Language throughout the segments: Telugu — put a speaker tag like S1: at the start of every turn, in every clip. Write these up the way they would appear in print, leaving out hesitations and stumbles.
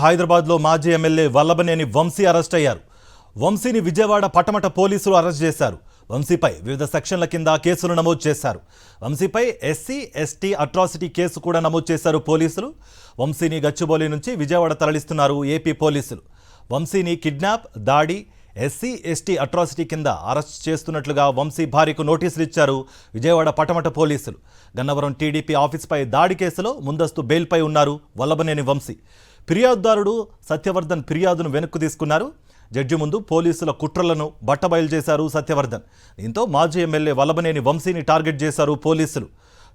S1: హైదరాబాద్లో మాజీ ఎమ్మెల్యే వల్లభనేని వంశీ అరెస్ట్ అయ్యారు. వంశీని విజయవాడ పటమట పోలీసులు అరెస్ట్ చేశారు. వంశీపై వివిధ సెక్షన్ల కింద కేసులు నమోదు చేశారు. వంశీపై ఎస్సీ ఎస్టీ అట్రాసిటీ కేసు కూడా నమోదు చేశారు పోలీసులు. వంశీని గచ్చిబౌలి నుంచి విజయవాడ తరలిస్తున్నారు ఏపీ పోలీసులు. వంశీని కిడ్నాప్, దాడి, ఎస్సీ ఎస్టీ అట్రాసిటీ కింద అరెస్ట్ చేస్తున్నట్లుగా వంశీ భార్యకు నోటీసులు ఇచ్చారు విజయవాడ పటమట పోలీసులు. గన్నవరం టీడీపీ ఆఫీస్పై దాడి కేసులో ముందస్తు బెయిల్పై ఉన్నారు వల్లభనేని వంశీ. ఫిర్యాదుదారుడు సత్యవర్ధన్ ఫిర్యాదును వెనక్కు తీసుకున్నారు. జడ్జి ముందు పోలీసుల కుట్రలను బట్టబయలు చేశారు సత్యవర్ధన్. దీంతో మాజీ ఎమ్మెల్యే వల్లభనేని వంశీని టార్గెట్ చేశారు పోలీసులు.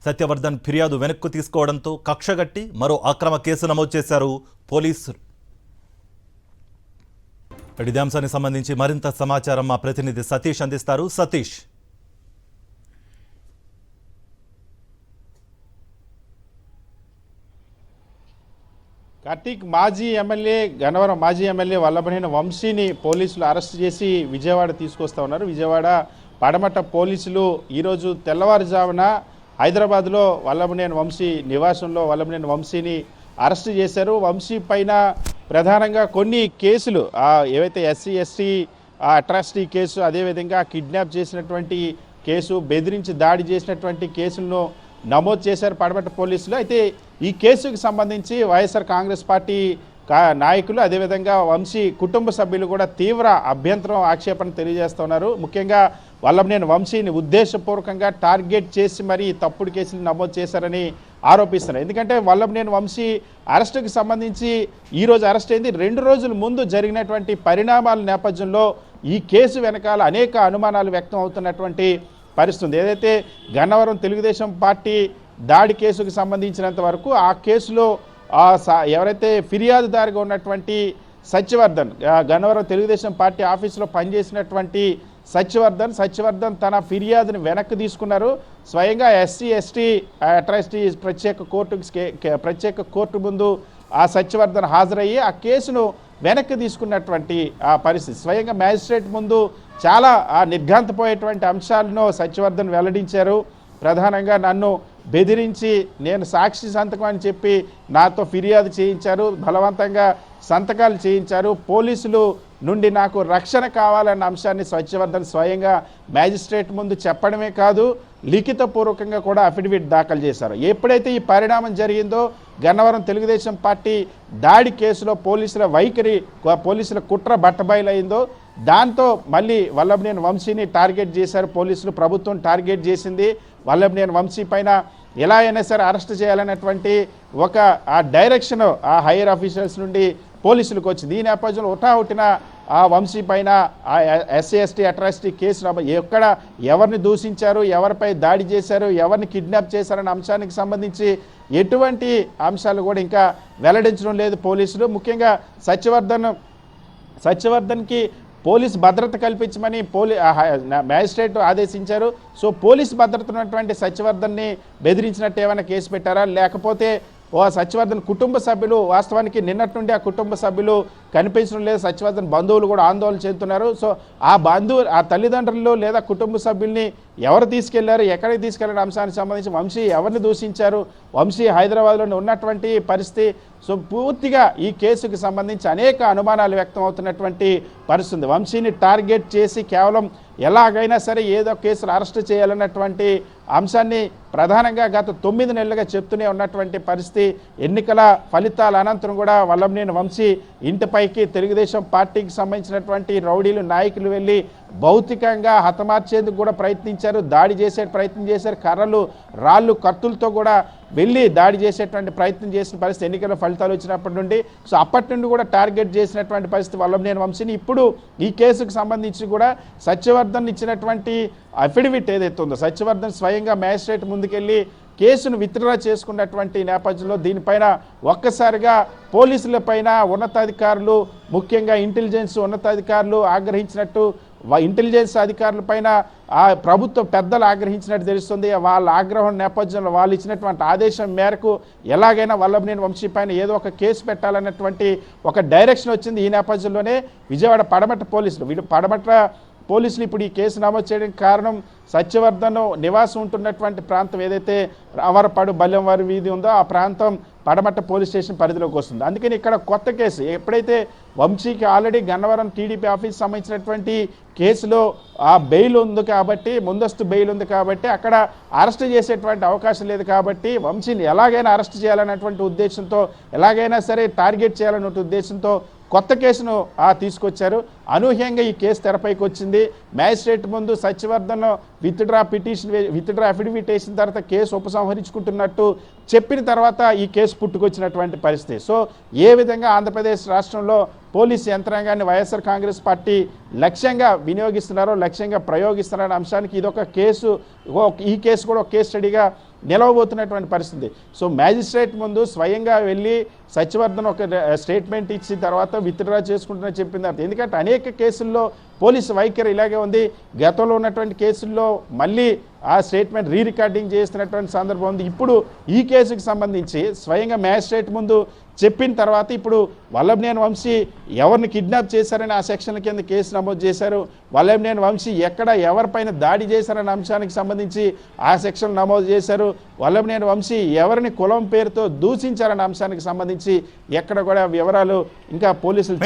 S1: సత్యవర్ధన్ ఫిర్యాదు వెనక్కు తీసుకోవడంతో కక్షగట్టి మరో అక్రమ కేసు నమోదు చేశారు పోలీసులు. ఇదే అంశానికి సంబంధించి మరింత సమాచారం మా ప్రతినిధి సతీష్ అందిస్తారు. సతీష్,
S2: కార్తీక్, గన్నవరం మాజీ ఎమ్మెల్యే వల్లభనేని వంశీని పోలీసులు అరెస్ట్ చేసి విజయవాడ తీసుకొస్తా ఉన్నారు. విజయవాడ పడమట పోలీసులు ఈరోజు తెల్లవారుజామున హైదరాబాద్లో వల్లభనేని వంశీ నివాసంలో వల్లభనేని వంశీని అరెస్ట్ చేశారు. వంశీ పైన ప్రధానంగా కొన్ని కేసులు, ఏవైతే ఎస్సీ ఎస్టీ అట్రాసిటీ కేసు, అదేవిధంగా కిడ్నాప్ చేసినటువంటి కేసు, బెదిరించి దాడి చేసినటువంటి కేసులను నమోదు చేశారు పడమట పోలీసులు. అయితే ఈ కేసుకు సంబంధించి వైఎస్ఆర్ కాంగ్రెస్ పార్టీ నాయకులు, అదేవిధంగా వంశీ కుటుంబ సభ్యులు కూడా తీవ్ర అభ్యంతరం, ఆక్షేపణ తెలియజేస్తున్నారు. ముఖ్యంగా వల్లభనేని వంశీని ఉద్దేశపూర్వకంగా టార్గెట్ చేసి మరీ తప్పుడు కేసులు నమోదు చేశారని ఆరోపిస్తున్నారు. ఎందుకంటే వల్లభనేని వంశీ అరెస్టుకు సంబంధించి ఈరోజు అరెస్ట్ అయింది. 2 రోజుల ముందు జరిగినటువంటి పరిణామాల నేపథ్యంలో ఈ కేసు వెనకాల అనేక అనుమానాలు వ్యక్తం అవుతున్నటువంటి పరిస్థితి. ఏదైతే గన్నవరం తెలుగుదేశం పార్టీ దాడి కేసుకు సంబంధించినంత వరకు ఆ కేసులో ఎవరైతే ఫిర్యాదుదారుగా ఉన్నటువంటి సత్యవర్ధన్, గన్నవరం తెలుగుదేశం పార్టీ ఆఫీసులో పనిచేసినటువంటి సత్యవర్ధన్ తన ఫిర్యాదుని వెనక్కి తీసుకున్నారు. స్వయంగా ఎస్సీ ఎస్టీ అట్రాసిటీ ప్రత్యేక కోర్టు ముందు ఆ సత్యవర్ధన్ హాజరయ్యి ఆ కేసును వెనక్కి తీసుకున్నటువంటి ఆ పరిస్థితి. స్వయంగా మ్యాజిస్ట్రేట్ ముందు చాలా నిర్ఘాంతపోయేటువంటి అంశాలను సత్యవర్ధన్ వెల్లడించారు. ప్రధానంగా నన్ను బెదిరించి నేను సాక్షి సంతకం అని చెప్పి నాతో ఫిర్యాదు చేయించారు, బలవంతంగా సంతకాలు చేయించారు, పోలీసులు నుండి నాకు రక్షణ కావాలన్న అంశాన్ని సత్యవర్ధన్ స్వయంగా మ్యాజిస్ట్రేట్ ముందు చెప్పడమే కాదు, లిఖితపూర్వకంగా కూడా అఫిడవిట్ దాఖలు చేశారు. ఎప్పుడైతే ఈ పరిణామం జరిగిందో, గన్నవరం తెలుగుదేశం పార్టీ దాడి కేసులో పోలీసుల కుట్ర బట్టబయలైందో, దాంతో మళ్ళీ వల్లభనేని వంశీని టార్గెట్ చేశారు పోలీసులు. ప్రభుత్వం టార్గెట్ చేసింది. వల్లభనేని వంశీ పైన ఎలా అయినా సరే అరెస్ట్ చేయాలనేటువంటి ఒక డైరెక్షన్ ఆ హైయర్ ఆఫీసర్స్ నుండి పోలీసులకు వచ్చింది. ఈ నేపథ్యంలో హుటాహుటిన ఆ వంశీ పైన ఆ ఎస్సీ ఎస్టీ అట్రాసిటీ కేసు ఎక్కడ ఎవరిని దూషించారు, ఎవరిపై దాడి చేశారు, ఎవరిని కిడ్నాప్ చేశారనే అంశానికి సంబంధించి ఎటువంటి అంశాలు కూడా ఇంకా వెల్లడించడం లేదు పోలీసులు. ముఖ్యంగా సత్యవర్ధన్కి పోలీస్ భద్రత కల్పించమని మ్యాజిస్ట్రేట్ ఆదేశించారు. సో పోలీస్ భద్రత ఉన్నటువంటి సత్యవర్ధన్ని బెదిరించినట్టు ఏమైనా కేసు పెట్టారా, లేకపోతే సత్యవర్ధన్ కుటుంబ సభ్యులు, వాస్తవానికి నిన్నటి నుండి ఆ కుటుంబ సభ్యులు కనిపించడం లేదు. సత్యవర్ధన్ బంధువులు కూడా ఆందోళన చెందుతున్నారు. సో ఆ తల్లిదండ్రులు లేదా కుటుంబ సభ్యుల్ని ఎవరు తీసుకెళ్లారు, ఎక్కడికి తీసుకెళ్లారు అంశానికి సంబంధించి వంశీ ఎవరిని దూషించారు, వంశీ హైదరాబాద్లో ఉన్నటువంటి పరిస్థితి, సో పూర్తిగా ఈ కేసుకు సంబంధించి అనేక అనుమానాలు వ్యక్తం అవుతున్నటువంటి పరిస్థితి. వంశీని టార్గెట్ చేసి కేవలం ఎలాగైనా సరే ఏదో కేసులు అరెస్ట్ చేయాలన్నటువంటి అంశాన్ని ప్రధానంగా గత 9 నెలలుగా చెప్తూనే ఉన్నటువంటి పరిస్థితి. ఎన్నికల ఫలితాల అనంతరం కూడా వల్లభనేని వంశీ ఇంటిపైకి తెలుగుదేశం పార్టీకి సంబంధించినటువంటి రౌడీలు, నాయకులు వెళ్ళి భౌతికంగా హతమార్చేందుకు కూడా ప్రయత్నించారు, దాడి చేసే ప్రయత్నం చేశారు. కర్రలు, రాళ్ళు, కత్తులతో కూడా వెళ్ళి దాడి చేసేటువంటి ప్రయత్నం చేసిన పరిస్థితి ఎన్నికల ఫలితాలు వచ్చినప్పటి నుండి. సో అప్పటి నుండి కూడా టార్గెట్ చేసినటువంటి పరిస్థితి వల్లభనేని వంశీని. ఇప్పుడు ఈ కేసుకు సంబంధించి కూడా సత్యవర్ధన్ ఇచ్చినటువంటి అఫిడవిట్ ఏదైతే ఉందో, సత్యవర్ధన్ స్వయంగా మ్యాజిస్ట్రేట్ ముందుకెళ్ళి కేసును విత్డ్రా చేసుకున్నటువంటి నేపథ్యంలో దీనిపైన ఒక్కసారిగా పోలీసులపైన ఉన్నతాధికారులు, ముఖ్యంగా ఇంటెలిజెన్స్ ఉన్నతాధికారులు ఆగ్రహించినట్టు, ఇంటెలిజెన్స్ అధికారులపైన ఆ ప్రభుత్వ పెద్దలు ఆగ్రహించినట్టు తెలుస్తుంది. వాళ్ళ ఆగ్రహం నేపథ్యంలో వాళ్ళు ఇచ్చినటువంటి ఆదేశం మేరకు ఎలాగైనా వల్లభనేని వంశీ పైన ఏదో ఒక కేసు పెట్టాలన్నటువంటి ఒక డైరెక్షన్ వచ్చింది. ఈ నేపథ్యంలోనే విజయవాడ పడమట పోలీసులు ఇప్పుడు ఈ కేసు నమోదు చేయడానికి కారణం సత్యవర్ధన్ నివాసం ఉంటున్నటువంటి ప్రాంతం ఏదైతే రావరపాడు బల్లెంవారి వీధి ఉందో ఆ ప్రాంతం పడమట్ట పోలీస్ స్టేషన్ పరిధిలోకి వస్తుంది. అందుకని ఇక్కడ కొత్త కేసు ఎప్పుడైతే వంశీకి ఆల్రెడీ గన్నవరం టీడీపీ ఆఫీస్ సంబంధించినటువంటి కేసులో ఆ బెయిల్ ఉంది కాబట్టి, ముందస్తు బెయిల్ ఉంది కాబట్టి అక్కడ అరెస్ట్ చేసేటువంటి అవకాశం లేదు కాబట్టి వంశీని ఎలాగైనా అరెస్ట్ చేయాలన్నటువంటి ఉద్దేశంతో, ఎలాగైనా సరే టార్గెట్ చేయాలనే ఉద్దేశంతో కొత్త కేసును తీసుకొచ్చారు. అనూహ్యంగా ఈ కేసు తెరపైకి వచ్చింది. మ్యాజిస్ట్రేట్ ముందు సత్యవర్ధన్ విత్డ్రా అఫిడవిట్ వేసిన తర్వాత కేసు ఉపసంహరించుకుంటున్నట్టు చెప్పిన తర్వాత ఈ కేసు పుట్టుకొచ్చినటువంటి పరిస్థితి. సో ఏ విధంగా ఆంధ్రప్రదేశ్ రాష్ట్రంలో పోలీసు యంత్రాంగాన్ని వైఎస్ఆర్ కాంగ్రెస్ పార్టీ లక్ష్యంగా వినియోగిస్తున్నారో, లక్ష్యంగా ప్రయోగిస్తున్నారనే అంశానికి ఇదొక కేసు, ఈ కేసు కూడా ఒక కేసు స్టడీగా నిలవబోతున్నటువంటి పరిస్థితి. సో మ్యాజిస్ట్రేట్ ముందు స్వయంగా వెళ్ళి సత్యవర్ధన్ ఒక స్టేట్మెంట్ ఇచ్చిన తర్వాత విత్డ్రా చేసుకుంటున్నా చెప్పిన తర్వాత, ఎందుకంటే అనేక కేసుల్లో పోలీసు వైఖరి ఇలాగే ఉంది. గతంలో ఉన్నటువంటి కేసుల్లో మళ్ళీ ఆ స్టేట్మెంట్ రికార్డింగ్ చేస్తున్నటువంటి సందర్భం ఉంది. ఇప్పుడు ఈ కేసుకు సంబంధించి స్వయంగా మ్యాజిస్ట్రేట్ ముందు చెప్పిన తర్వాత ఇప్పుడు వల్లభనేని వంశీ ఎవరిని కిడ్నాప్ చేశారని ఆ సెక్షన్ల కింద కేసు నమోదు చేశారు. వల్లభనేని వంశీ ఎక్కడ ఎవరిపైన దాడి చేశారనే అంశానికి సంబంధించి ఆ సెక్షన్ నమోదు చేశారు. వల్లభనేని వంశీ ఎవరిని కులం పేరుతో దూషించారనే అంశానికి సంబంధించి ఎక్కడ కూడా వివరాలు ఇంకా పోలీసులు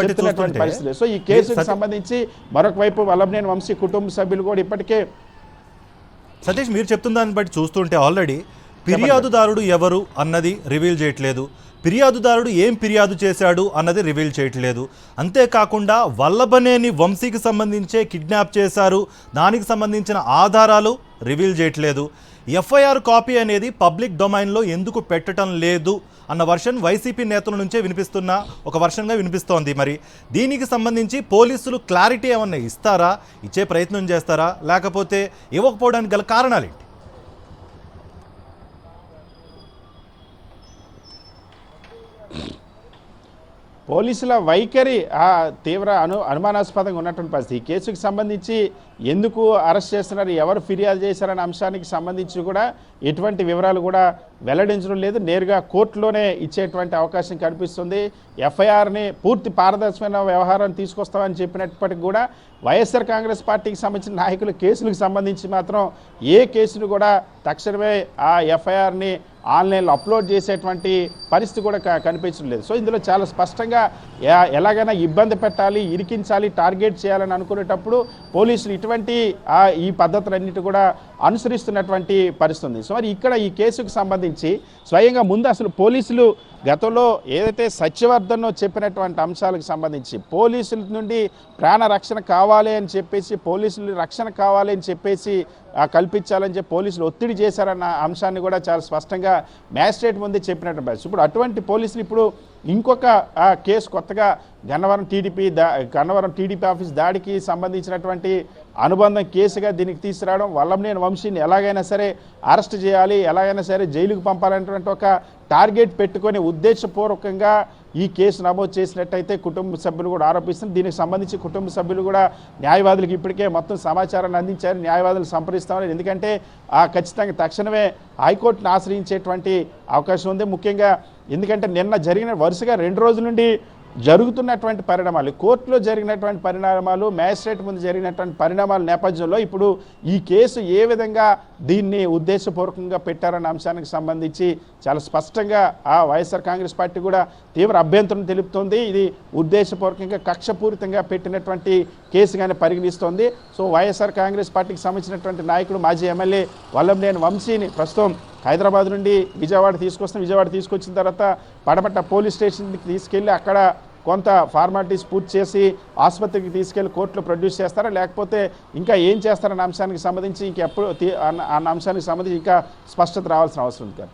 S2: చెప్తున్నటువంటి పరిస్థితి. సో ఈ కేసుకు సంబంధించి మరొక వైపు వల్లభనేని వంశీ కుటుంబ సభ్యులు కూడా ఇప్పటికే
S1: సతీష్ మీరు చెప్తున్న దాన్ని బట్టి చూస్తుంటే ఆల్రెడీ ఫిర్యాదుదారుడు ఎవరు అన్నది రివీల్ చేయట్లేదు, ఫిర్యాదుదారుడు ఏం ఫిర్యాదు చేశాడు అన్నది రివీల్ చేయట్లేదు. అంతేకాకుండా వల్లభనేని వంశీకి సంబంధించే కిడ్నాప్ చేశారు, దానికి సంబంధించిన ఆధారాలు రివీల్ చేయట్లేదు. ఎఫ్ఐఆర్ కాపీ అనేది పబ్లిక్ డొమైన్లో ఎందుకు పెట్టడం లేదు అన్న వర్షన్ వైసీపీ నేతల నుంచే వినిపిస్తున్న ఒక వర్షన్గా వినిపిస్తోంది. మరి దీనికి సంబంధించి పోలీసులు క్లారిటీ ఏమన్నా ఇస్తారా, ఇచ్చే ప్రయత్నం చేస్తారా, లేకపోతే ఇవ్వకపోవడానికి గల కారణాలు ఏంటి?
S2: పోలీసుల వైఖరి తీవ్ర అనుమానాస్పదంగా ఉన్నటువంటి పరిస్థితి. ఈ కేసుకు సంబంధించి ఎందుకు అరెస్ట్ చేస్తున్నారు, ఎవరు ఫిర్యాదు చేశారనే అంశానికి సంబంధించి కూడా ఎటువంటి వివరాలు కూడా వెల్లడించడం లేదు. నేరుగా కోర్టులోనే ఇచ్చేటువంటి అవకాశం కనిపిస్తుంది. ఎఫ్ఐఆర్ని పూర్తి పారదర్శకమైన వ్యవహారం తీసుకొస్తామని చెప్పినప్పటికీ కూడా వైఎస్ఆర్ కాంగ్రెస్ పార్టీకి సంబంధించిన నాయకుల కేసులకు సంబంధించి మాత్రం ఏ కేసును కూడా తక్షణమే ఆ ఎఫ్ఐఆర్ని ఆన్లైన్లో అప్లోడ్ చేసేటువంటి పరిస్థితి కూడా కనిపించడం లేదు. సో ఇందులో చాలా స్పష్టంగా ఎలాగైనా ఇబ్బంది పెట్టాలి, ఇరికించాలి, టార్గెట్ చేయాలని అనుకునేటప్పుడు పోలీసులు ఇటువంటి ఈ పద్ధతులన్నిటి కూడా అనుసరిస్తున్నటువంటి పరిస్థితి ఉంది. సో మరి ఇక్కడ ఈ కేసుకు సంబంధించి స్వయంగా ముందు అసలు పోలీసులు గతంలో ఏదైతే సత్యవర్ధన్ చెప్పినటువంటి అంశాలకు సంబంధించి పోలీసుల నుండి ప్రాణ రక్షణ కావాలి అని చెప్పేసి, పోలీసులు రక్షణ కావాలి అని చెప్పేసి కల్పించాలని చెప్పి పోలీసులు ఒత్తిడి చేశారన్న అంశాన్ని కూడా చాలా స్పష్టంగా మ్యాజిస్ట్రేట్ ముందే చెప్పినట్టు పరిస్థితి. ఇప్పుడు అటువంటి పోలీసులు ఇప్పుడు ఇంకొక కేసు కొత్తగా గన్నవరం టీడీపీ ఆఫీస్ దాడికి సంబంధించినటువంటి అనుబంధం కేసుగా దీనికి తీసుకురావడం, వల్లభనేని వంశీని ఎలాగైనా సరే అరెస్ట్ చేయాలి, ఎలాగైనా సరే జైలుకు పంపాలనేటువంటి ఒక టార్గెట్ పెట్టుకొని ఉద్దేశపూర్వకంగా ఈ కేసు నమోదు చేసినట్టయితే కుటుంబ సభ్యులు కూడా ఆరోపిస్తున్నారు. దీనికి సంబంధించి కుటుంబ సభ్యులు కూడా న్యాయవాదులకు ఇప్పటికే మొత్తం సమాచారాన్ని అందించారు. న్యాయవాదులు సంప్రదిస్తామని, ఎందుకంటే ఖచ్చితంగా తక్షణమే హైకోర్టును ఆశ్రయించేటువంటి అవకాశం ఉంది. ముఖ్యంగా ఎందుకంటే నిన్న జరిగిన వరుసగా 2 రోజుల నుండి జరుగుతున్నటువంటి పరిణామాలు, కోర్టులో జరిగినటువంటి పరిణామాలు, మ్యాజిస్ట్రేట్ ముందు జరిగినటువంటి పరిణామాల నేపథ్యంలో ఇప్పుడు ఈ కేసు ఏ విధంగా దీన్ని ఉద్దేశపూర్వకంగా పెట్టారన్న అంశానికి సంబంధించి చాలా స్పష్టంగా వైఎస్ఆర్ కాంగ్రెస్ పార్టీ కూడా తీవ్ర అభ్యంతరం తెలుపుతోంది. ఇది ఉద్దేశపూర్వకంగా కక్షపూరితంగా పెట్టినటువంటి కేసుగానే పరిగణిస్తోంది. సో వైఎస్ఆర్ కాంగ్రెస్ పార్టీకి సంబంధించినటువంటి నాయకుడు మాజీ ఎమ్మెల్యే వల్లభనేని వంశీని ప్రస్తుతం హైదరాబాద్ నుండి విజయవాడ తీసుకొచ్చిన తర్వాత పడమట్ట పోలీస్ స్టేషన్కి తీసుకెళ్ళి అక్కడ కొంత ఫార్మాలిటీస్ పూర్తి చేసి ఆసుపత్రికి తీసుకెళ్లి కోర్టులో ప్రొడ్యూస్ చేస్తారా, లేకపోతే ఇంకా ఏం చేస్తారన్న అంశానికి సంబంధించి ఇంకెప్పుడు అన్న అంశానికి సంబంధించి ఇంకా స్పష్టత రావాల్సిన అవసరం ఉంది.